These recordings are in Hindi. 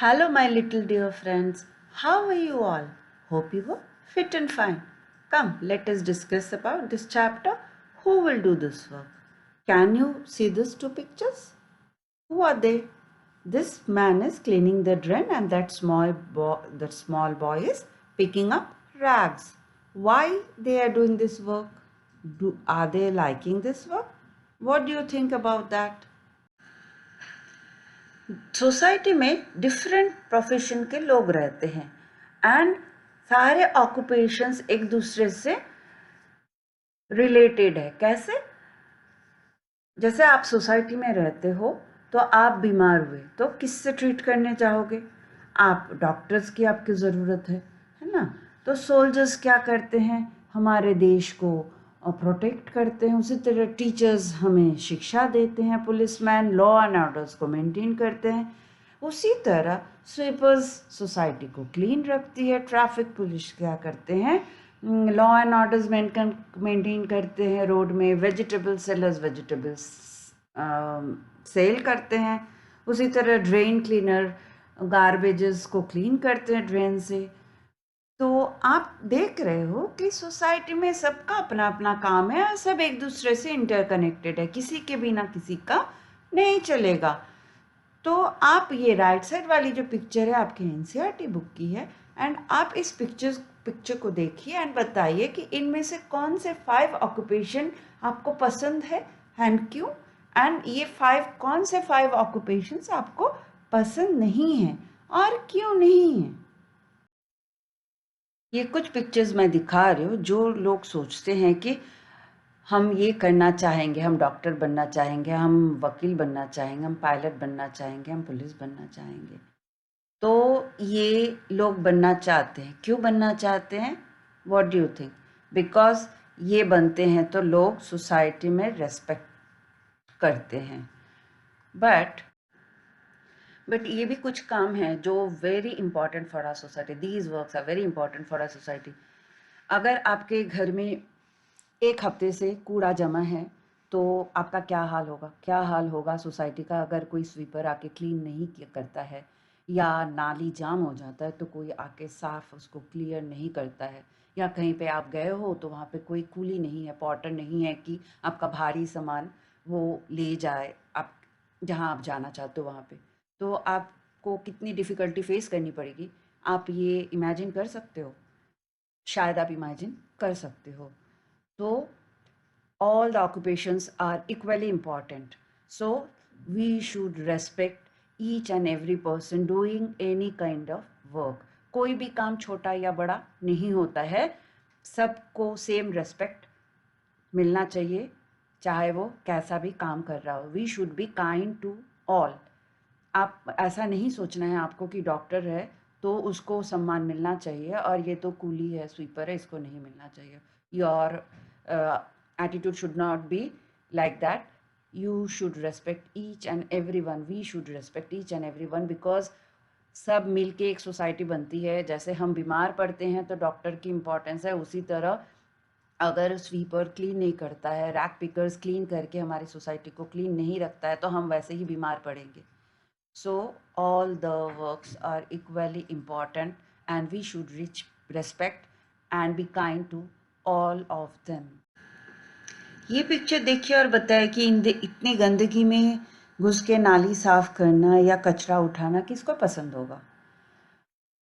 Hello, my little dear friends. How are you all? Hope you are fit and fine. Come, let us discuss about this chapter. Who will do this work? Can you see these two pictures? Who are they? This man is cleaning the drain, and that small boy is picking up rags. Why they are doing this work? Are they liking this work? What do you think about that? Society में डिफरेंट प्रोफेशन के लोग रहते हैं एंड सारे ऑक्यूपेशंस एक दूसरे से रिलेटेड है। कैसे? जैसे आप सोसाइटी में रहते हो तो आप बीमार हुए तो किससे ट्रीट करने चाहोगे? आप डॉक्टर्स की आपकी ज़रूरत है ना? तो सोल्जर्स क्या करते हैं? हमारे देश को प्रोटेक्ट करते हैं। उसी तरह टीचर्स हमें शिक्षा देते हैं, पुलिसमैन लॉ एंड ऑर्डर्स को मेंटेन करते हैं। उसी तरह स्वीपर्स सोसाइटी को क्लीन रखती है। ट्रैफिक पुलिस क्या करते हैं? लॉ एंड ऑर्डर्स मेंटेन करते हैं रोड में। वेजिटेबल सेलर्स वेजिटेबल्स सेल करते हैं। उसी तरह ड्रेन क्लीनर गार्बेजेस को क्लीन करते हैं ड्रेन से। तो आप देख रहे हो कि सोसाइटी में सबका अपना अपना काम है और सब एक दूसरे से इंटरकनेक्टेड है। किसी के बिना किसी का नहीं चलेगा। तो आप ये राइट साइड वाली जो पिक्चर है आपके एनसीईआरटी बुक की है एंड आप इस पिक्चर को देखिए एंड बताइए कि इनमें से कौन से 5 ऑक्यूपेशन आपको पसंद है एंड क्यों, एंड ये 5 कौन से 5 ऑक्यूपेशंस आपको पसंद नहीं हैं और क्यों नहीं है। ये कुछ पिक्चर्स मैं दिखा रही हूँ जो लोग सोचते हैं कि हम ये करना चाहेंगे, हम डॉक्टर बनना चाहेंगे, हम वकील बनना चाहेंगे, हम पायलट बनना चाहेंगे, हम पुलिस बनना चाहेंगे। तो ये लोग बनना चाहते हैं। क्यों बनना चाहते हैं? What do you think? Because ये बनते हैं तो लोग सोसाइटी में रेस्पेक्ट करते हैं। बट ये भी कुछ काम है जो very important for our society. These works are very important for our society. अगर आपके घर में एक हफ्ते से कूड़ा जमा है तो आपका क्या हाल होगा? क्या हाल होगा सोसाइटी का अगर कोई स्वीपर आके क्लीन नहीं करता है, या नाली जाम हो जाता है तो कोई आके साफ उसको क्लियर नहीं करता है, या कहीं पे आप गए हो तो वहाँ पे कोई कूली नहीं है, पॉटर नहीं है कि आपका भारी सामान वो ले जाए आप जहाँ आप जाना चाहते हो वहाँ पे, तो आपको कितनी डिफ़िकल्टी फेस करनी पड़ेगी। आप ये इमेजिन कर सकते हो? शायद आप इमेजिन कर सकते हो। तो all the occupations are equally important. So we should respect each and every person doing any kind of work. कोई भी काम छोटा या बड़ा नहीं होता है, सबको सेम रेस्पेक्ट मिलना चाहिए, चाहे वो कैसा भी काम कर रहा हो। We should be kind to all. आप ऐसा नहीं सोचना है आपको कि डॉक्टर है तो उसको सम्मान मिलना चाहिए और ये तो कूली है, स्वीपर है, इसको नहीं मिलना चाहिए। Your attitude should not be like that. You should respect each and everyone. We should respect each and everyone because सब मिलके एक सोसाइटी बनती है। जैसे हम बीमार पड़ते हैं तो डॉक्टर की इम्पोर्टेंस है, उसी तरह अगर स्वीपर क्लीन नहीं करता है, रैक पिकर्स क्लीन करके हमारी सोसाइटी को क्लीन नहीं रखता है तो हम वैसे ही बीमार पड़ेंगे। So all the works are equally important and we should respect and be kind to all of them. ये पिक्चर देखिए और बताए कि इतनी गंदगी में घुस के नाली साफ करना या कचरा उठाना किसको पसंद होगा?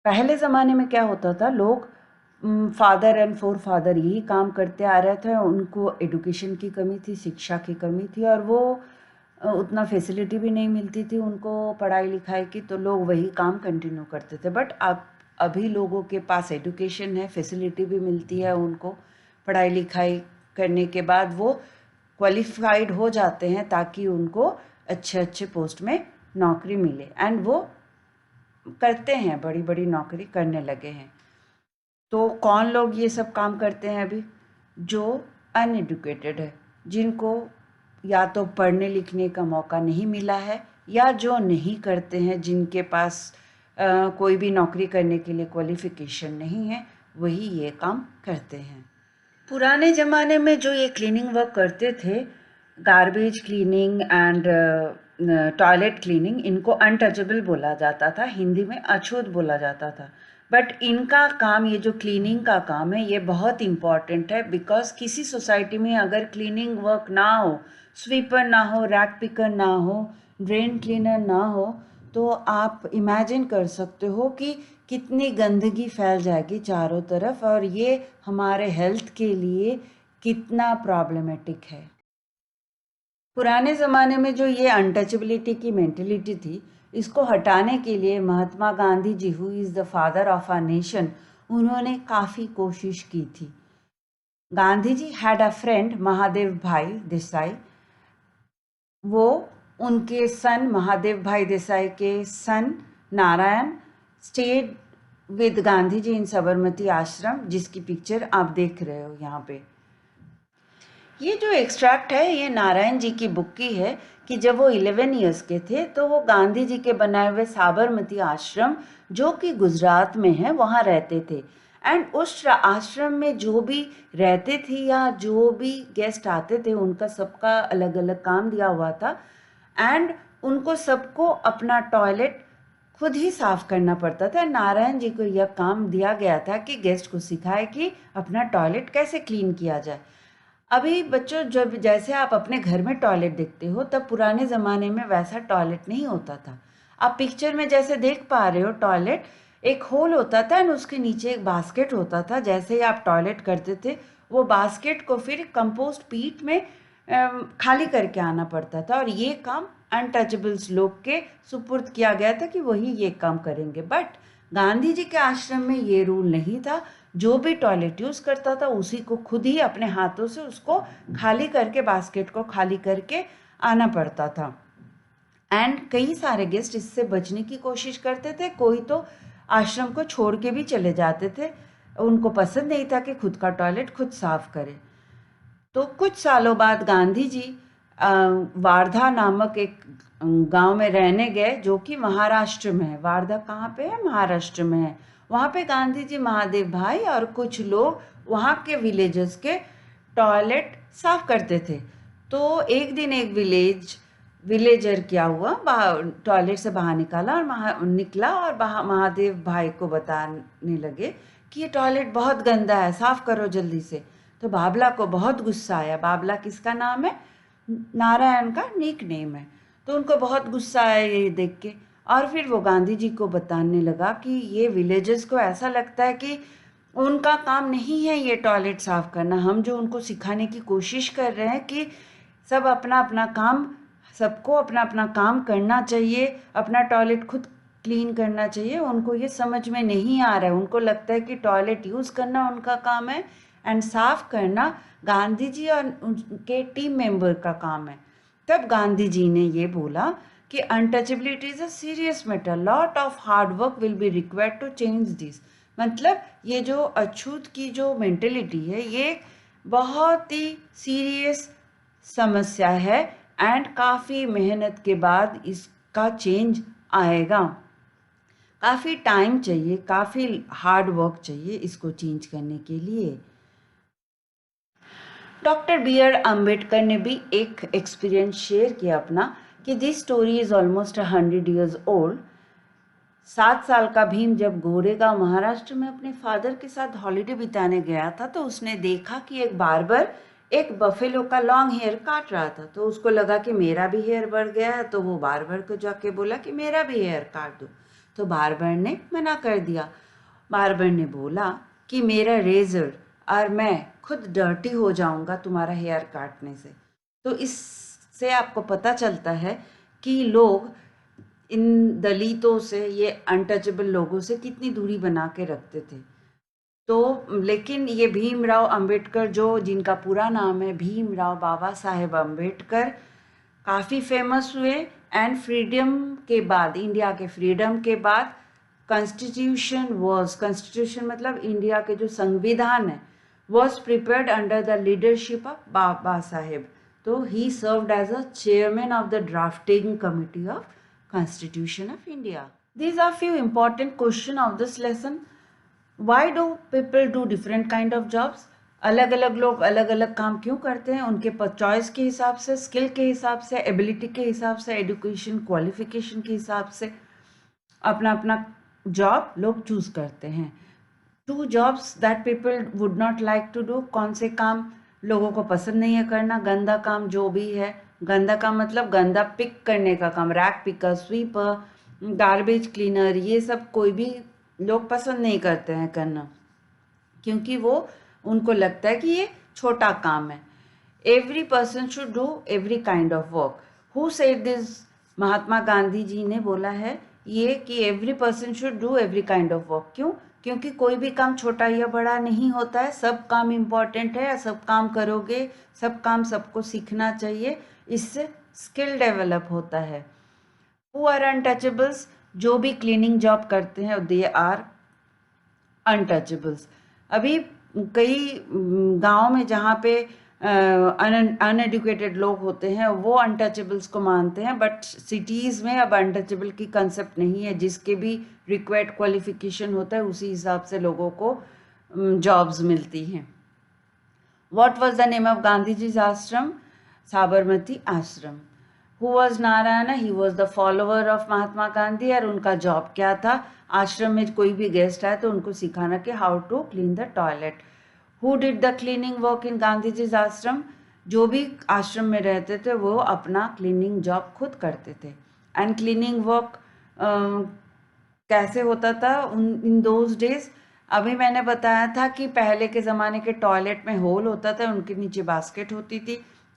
पहले ज़माने में क्या होता था, लोग फादर एंड फोर फादर यही काम करते आ रहे थे। उनको एडुकेशन की कमी थी, शिक्षा की कमी थी और वो उतना फैसिलिटी भी नहीं मिलती थी उनको पढ़ाई लिखाई की, तो लोग वही काम कंटिन्यू करते थे। बट अब अभी लोगों के पास एडुकेशन है, फैसिलिटी भी मिलती है उनको, पढ़ाई लिखाई करने के बाद वो क्वालिफाइड हो जाते हैं ताकि उनको अच्छे अच्छे पोस्ट में नौकरी मिले एंड वो करते हैं, बड़ी बड़ी नौकरी करने लगे हैं। तो कौन लोग ये सब काम करते हैं अभी? जो अनएडुकेटेड है, जिनको या तो पढ़ने लिखने का मौका नहीं मिला है या जो नहीं करते हैं, जिनके पास कोई भी नौकरी करने के लिए क्वालिफिकेशन नहीं है, वही ये काम करते हैं। पुराने ज़माने में जो ये क्लीनिंग वर्क करते थे, garbage cleaning and toilet cleaning, इनको अनटचेबल बोला जाता था, हिंदी में अछूत बोला जाता था। बट इनका काम, ये जो क्लीनिंग का काम है, ये बहुत इम्पॉर्टेंट है, बिकॉज किसी सोसाइटी में अगर क्लीनिंग वर्क ना हो, स्वीपर ना हो, रैक पिकर ना हो, ड्रेन क्लीनर ना हो, तो आप इमेजिन कर सकते हो कि कितनी गंदगी फैल जाएगी चारों तरफ, और ये हमारे हेल्थ के लिए कितना प्रॉब्लमेटिक है। पुराने ज़माने में जो ये अनटचेबिलिटी की मेंटेलिटी थी, इसको हटाने के लिए Mahatma Gandhi ji, who is the father of our nation, उन्होंने काफ़ी कोशिश की थी। Gandhi ji had a friend Mahadev bhai Desai. वो उनके सन महादेव भाई देसाई के son Narayan stayed with Gandhi ji in Sabarmati Ashram, जिसकी पिक्चर आप देख रहे हो यहाँ पे। ये जो एक्सट्रैक्ट है, ये नारायण जी की बुक की है कि जब वो 11 इयर्स के थे तो वो गांधी जी के बनाए हुए साबरमती आश्रम, जो कि गुजरात में है, वहाँ रहते थे। एंड उस आश्रम में जो भी रहते थे या जो भी गेस्ट आते थे, उनका सबका अलग अलग काम दिया हुआ था। एंड उनको सबको अपना टॉयलेट खुद ही साफ करना पड़ता था। नारायण जी को यह काम दिया गया था कि गेस्ट को सिखाए कि अपना टॉयलेट कैसे क्लीन किया जाए। अभी बच्चों, जब जैसे आप अपने घर में टॉयलेट देखते हो, तब पुराने ज़माने में वैसा टॉयलेट नहीं होता था। आप पिक्चर में जैसे देख पा रहे हो, टॉयलेट एक होल होता था और उसके नीचे एक बास्केट होता था। जैसे ही आप टॉयलेट करते थे, वो बास्केट को फिर कंपोस्ट पीट में खाली करके आना पड़ता था, और ये काम अनटचेबल्स लोग के सुपुर्द किया गया था कि वही ये काम करेंगे। बट गांधी जी के आश्रम में ये रूल नहीं था। जो भी टॉयलेट यूज़ करता था, उसी को खुद ही अपने हाथों से उसको खाली करके, बास्केट को खाली करके आना पड़ता था। एंड कई सारे गेस्ट इससे बचने की कोशिश करते थे। कोई तो आश्रम को छोड़ के भी चले जाते थे, उनको पसंद नहीं था कि खुद का टॉयलेट खुद साफ करे। तो कुछ सालों बाद गांधी जी वार्धा नामक एक गांव में रहने गए, जो कि महाराष्ट्र में है। वार्धा कहाँ पे है? महाराष्ट्र में है। वहाँ पे गांधी जी, महादेव भाई और कुछ लोग वहाँ के विलेजर्स के टॉयलेट साफ करते थे। तो एक दिन एक विलेजर क्या हुआ, टॉयलेट से बाहर निकाला और निकला और महादेव भाई को बताने लगे कि ये टॉयलेट बहुत गंदा है, साफ करो जल्दी से। तो बाबला को बहुत गुस्सा आया। बाबला किसका नाम है? नारायण का निक नेम है। तो उनको बहुत गुस्सा आया ये देख के, और फिर वो गांधी जी को बताने लगा कि ये विलेजर्स को ऐसा लगता है कि उनका काम नहीं है ये टॉयलेट साफ करना। हम जो उनको सिखाने की कोशिश कर रहे हैं कि सब अपना अपना काम, सबको अपना अपना काम करना चाहिए, अपना टॉयलेट खुद क्लीन करना चाहिए, उनको ये समझ में नहीं आ रहा है। उनको लगता है कि टॉयलेट यूज़ करना उनका काम है एंड साफ करना गांधी जी और उनके टीम मेंबर का काम है। तब गांधी जी ने ये बोला कि untouchability is a serious matter, lot of hard work will be required to change this. मतलब ये जो अछूत की जो मेंटेलिटी है, ये बहुत ही सीरियस समस्या है एंड काफ़ी मेहनत के बाद इसका चेंज आएगा। काफ़ी टाइम चाहिए, काफ़ी हार्ड वर्क चाहिए इसको चेंज करने के लिए। डॉक्टर बी आर अम्बेडकर ने भी एक एक्सपीरियंस शेयर किया अपना, कि this story is almost 100 years old. 7 साल का भीम जब गोरेगांव महाराष्ट्र में अपने फादर के साथ हॉलिडे बिताने गया था, तो उसने देखा कि एक बार्बर एक बफेलो का लॉन्ग हेयर काट रहा था। तो उसको लगा कि मेरा भी हेयर बढ़ गया है, तो वो बार्बर को जाके बोला कि मेरा भी हेयर काट दो। तो बार्बर ने मना कर दिया। बार्बर ने बोला कि मेरा रेजर और मैं खुद डर्टी हो जाऊंगा तुम्हारा हेयर काटने से। तो इससे आपको पता चलता है कि लोग इन दलितों से, ये अनटचेबल लोगों से कितनी दूरी बना के रखते थे। तो लेकिन ये भीमराव अंबेडकर, जो जिनका पूरा नाम है भीमराव बाबा साहेब अंबेडकर, काफ़ी फेमस हुए। एंड फ्रीडम के बाद, इंडिया के फ्रीडम के बाद, कॉन्स्टिट्यूशन मतलब इंडिया के जो संविधान है, was prepared under the leadership of Baba Saheb. तो he served as a chairman of the drafting committee of Constitution of India. These are few important questions of this lesson. Why do people do different kind of jobs? अलग अलग लोग अलग अलग काम क्यों करते हैं? उनके चॉइस के हिसाब से, स्किल के हिसाब से, एबिलिटी के हिसाब से, एजुकेशन क्वालिफिकेशन के हिसाब से अपना अपना जॉब लोग चूज करते हैं। 2 jobs that people would not like to do, कौन से काम लोगों को पसंद नहीं है करना? गंदा काम जो भी है, गंदा काम मतलब गंदा पिक करने का काम, rack picker, sweeper, garbage cleaner, ये सब कोई भी लोग पसंद नहीं करते हैं करना, क्योंकि वो उनको लगता है कि ये छोटा काम है। Every person should do every kind of work. Who said this? Mahatma Gandhi ji ने बोला है ये कि every person should do every kind of work. क्यों? क्योंकि कोई भी काम छोटा या बड़ा नहीं होता है, सब काम इम्पॉर्टेंट है, सब काम करोगे, सब काम सबको सीखना चाहिए, इससे स्किल डेवलप होता है। Who are untouchables? जो भी क्लीनिंग जॉब करते हैं दे आर अनटचेबल्स। अभी कई गांव में जहाँ पे अनएडुकेटेड लोग होते हैं वो अनटचेबल्स को मानते हैं, बट सिटीज़ में अब अनटचेबल की कंसेप्ट नहीं है। जिसके भी रिक्वायर्ड क्वालिफिकेशन होता है उसी हिसाब से लोगों को जॉब्स मिलती हैं। What was the name of Gandhiji's ashram? Sabarmati आश्रम। Who was Narayan? He was the follower of Mahatma Gandhi. और उनका जॉब क्या था? आश्रम में कोई भी गेस्ट आए तो उनको सिखाना कि how to clean the toilet. Who did the cleaning work in गांधीजी's आश्रम? जो भी आश्रम में रहते थे वो अपना क्लीनिंग जॉब खुद करते थे। एंड क्लीनिंग वर्क कैसे होता था इन दोज डेज? अभी मैंने बताया था कि पहले के ज़माने के टॉयलेट में होल होता था, उनके नीचे बास्केट होती थी,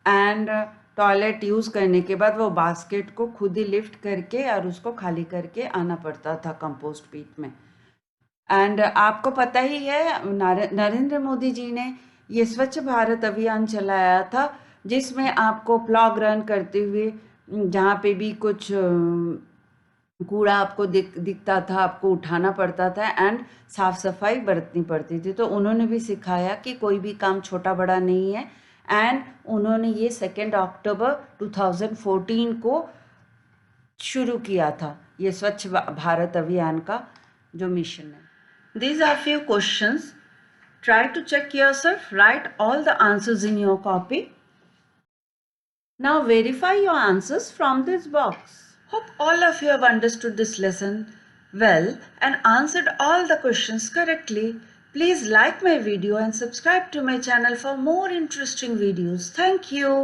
एंड टॉयलेट यूज़ करने के बाद वो बास्केट को खुद ही लिफ्ट करके और उसको खाली करके आना पड़ता था कंपोस्ट पीट में। एंड आपको पता ही है नरेंद्र मोदी जी ने ये स्वच्छ भारत अभियान चलाया था, जिसमें आपको प्लॉग रन करते हुए जहाँ पे भी कुछ कूड़ा आपको दिखता था आपको उठाना पड़ता था एंड साफ सफाई बरतनी पड़ती थी। तो उन्होंने भी सिखाया कि कोई भी काम छोटा बड़ा नहीं है, एंड उन्होंने ये 2 अक्टूबर 2014 को शुरू किया था, ये स्वच्छ भारत अभियान का जो मिशन है। These are few questions. Try to check yourself. Write all the answers in your copy. Now verify your answers from this box. Hope all of you have understood this lesson well and answered all the questions correctly. Please like my video and subscribe to my channel for more interesting videos. Thank you.